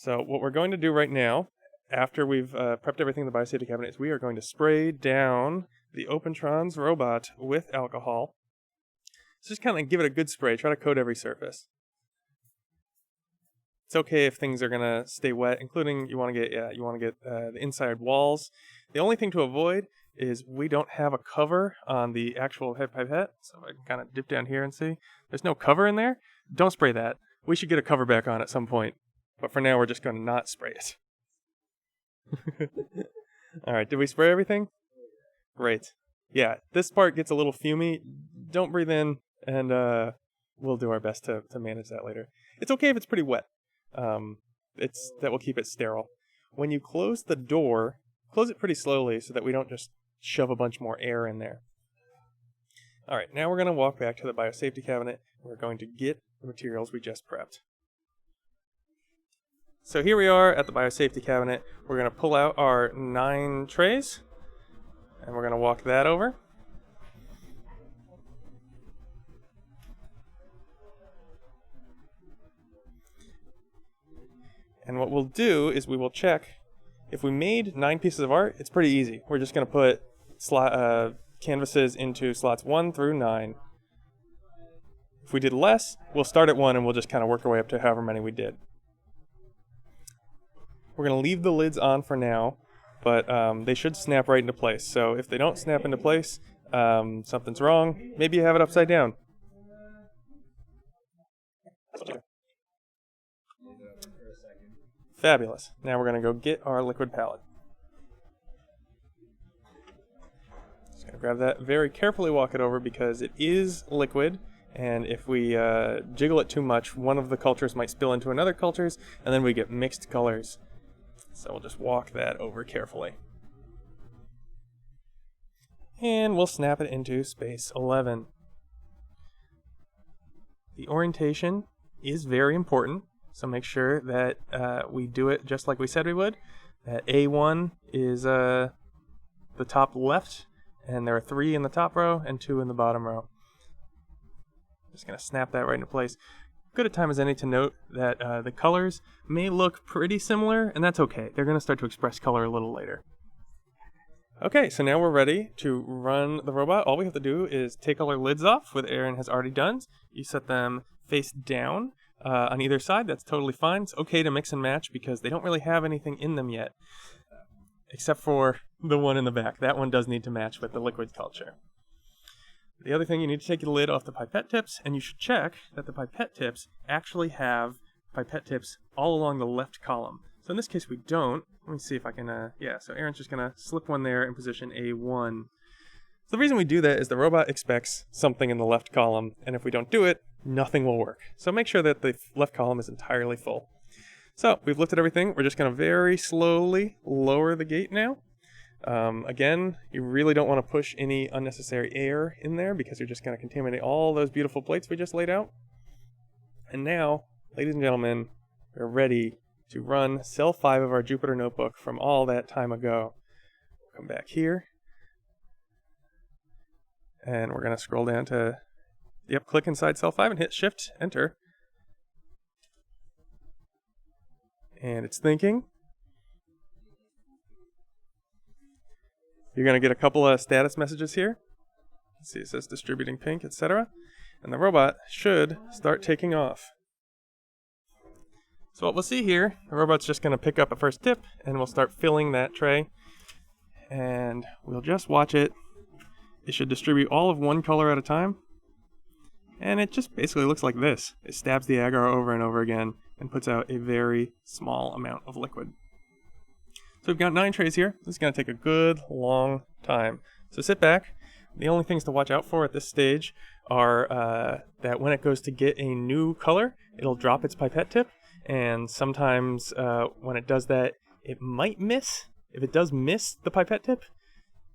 So what we're going to do right now, after we've prepped everything in the biosafety cabinet, is we are going to spray down the OpenTron's robot with alcohol. So just kind of give it a good spray. Try to coat every surface. It's okay if things are gonna stay wet, including you want to get the inside walls. The only thing to avoid is we don't have a cover on the actual head pipette, so I can kind of dip down here and see. There's no cover in there. Don't spray that. We should get a cover back on at some point, but for now we're just going to not spray it. All right, did we spray everything? Great. Yeah, this part gets a little fumy. Don't breathe in, and we'll do our best to manage that later. It's okay if it's pretty wet. That will keep it sterile. When you close the door, close it pretty slowly so that we don't just shove a bunch more air in there. All right, now we're going to walk back to the biosafety cabinet. We're going to get the materials we just prepped. So here we are at the biosafety cabinet. We're going to pull out our 9 trays, and we're going to walk that over. And what we'll do is we will check. If we made 9 pieces of art, it's pretty easy. We're just going to put canvases into slots 1 through 9. If we did less, we'll start at 1 and we'll just kind of work our way up to however many we did. We're going to leave the lids on for now, but they should snap right into place. So if they don't snap into place, something's wrong. Maybe you have it upside down. Fabulous. Now we're going to go get our liquid palette. Just going to grab that very carefully, walk it over because it is liquid, and if we jiggle it too much, one of the cultures might spill into another cultures, and then we get mixed colors. So we'll just walk that over carefully. And we'll snap it into space 11. The orientation is very important. So make sure that we do it just like we said we would. That A1 is the top left, and there are 3 in the top row and 2 in the bottom row. Just going to snap that right into place. Good a time as any to note that the colors may look pretty similar, and that's okay. They're going to start to express color a little later. Okay, so now we're ready to run the robot. All we have to do is take all our lids off, which Aaron has already done. You set them face down. On either side, that's totally fine. It's okay to mix and match because they don't really have anything in them yet, except for the one in the back. That one does need to match with the liquid culture. The other thing, you need to take the lid off the pipette tips, and you should check that the pipette tips actually have pipette tips all along the left column. So in this case, we don't. Let me see if I can, so Aaron's just going to slip one there in position A1. So the reason we do that is the robot expects something in the left column, and if we don't do it, nothing will work. So make sure that the left column is entirely full. So we've lifted everything. We're just going to very slowly lower the gate now. Again, you really don't want to push any unnecessary air in there because you're just going to contaminate all those beautiful plates we just laid out. And now, ladies and gentlemen, we're ready to run cell 5 of our Jupyter notebook from all that time ago. Come back here. And we're going to scroll down to, click inside cell 5 and hit Shift, Enter. And it's thinking. You're going to get a couple of status messages here. Let's see, it says distributing pink, etc. And the robot should start taking off. So what we'll see here, the robot's just going to pick up a first tip, and we'll start filling that tray. And we'll just watch it. It should distribute all of one color at a time. And it just basically looks like this. It stabs the agar over and over again and puts out a very small amount of liquid. So we've got 9 trays here. This is going to take a good long time. So sit back. The only things to watch out for at this stage are that when it goes to get a new color, it'll drop its pipette tip. And sometimes when it does that, it might miss. If it does miss the pipette tip,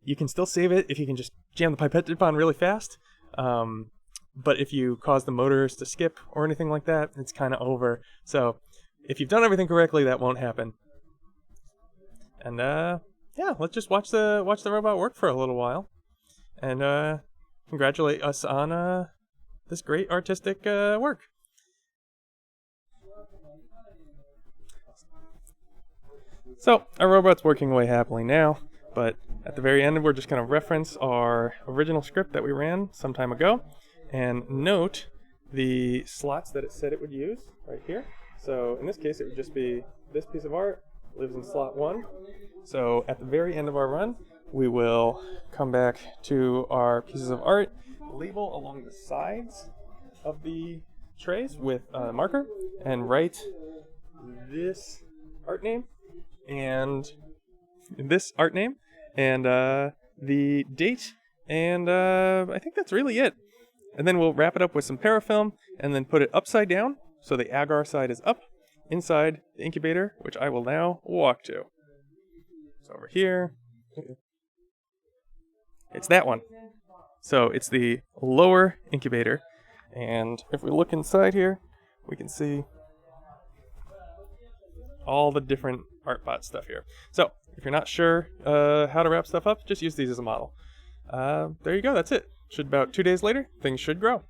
you can still save it if you can just jam the pipette tip on really fast. But if you cause the motors to skip or anything like that, it's kind of over. So if you've done everything correctly, that won't happen. And let's just watch the robot work for a little while, and congratulate us on this great artistic work. So our robot's working away happily now, but at the very end we're just going to reference our original script that we ran some time ago and note the slots that it said it would use right here. So in this case it would just be this piece of art lives in slot 1. So at the very end of our run we will come back to our pieces of art, label along the sides of the trays with a marker, and write this art name and the date, and I think that's really it. And then we'll wrap it up with some parafilm and then put it upside down so the agar side is up inside the incubator, which I will now walk to. So over here, it's that one. So it's the lower incubator, and if we look inside here, we can see all the different ArtBot stuff here. So if you're not sure how to wrap stuff up, just use these as a model. There you go, that's it. About 2 days later, things should grow.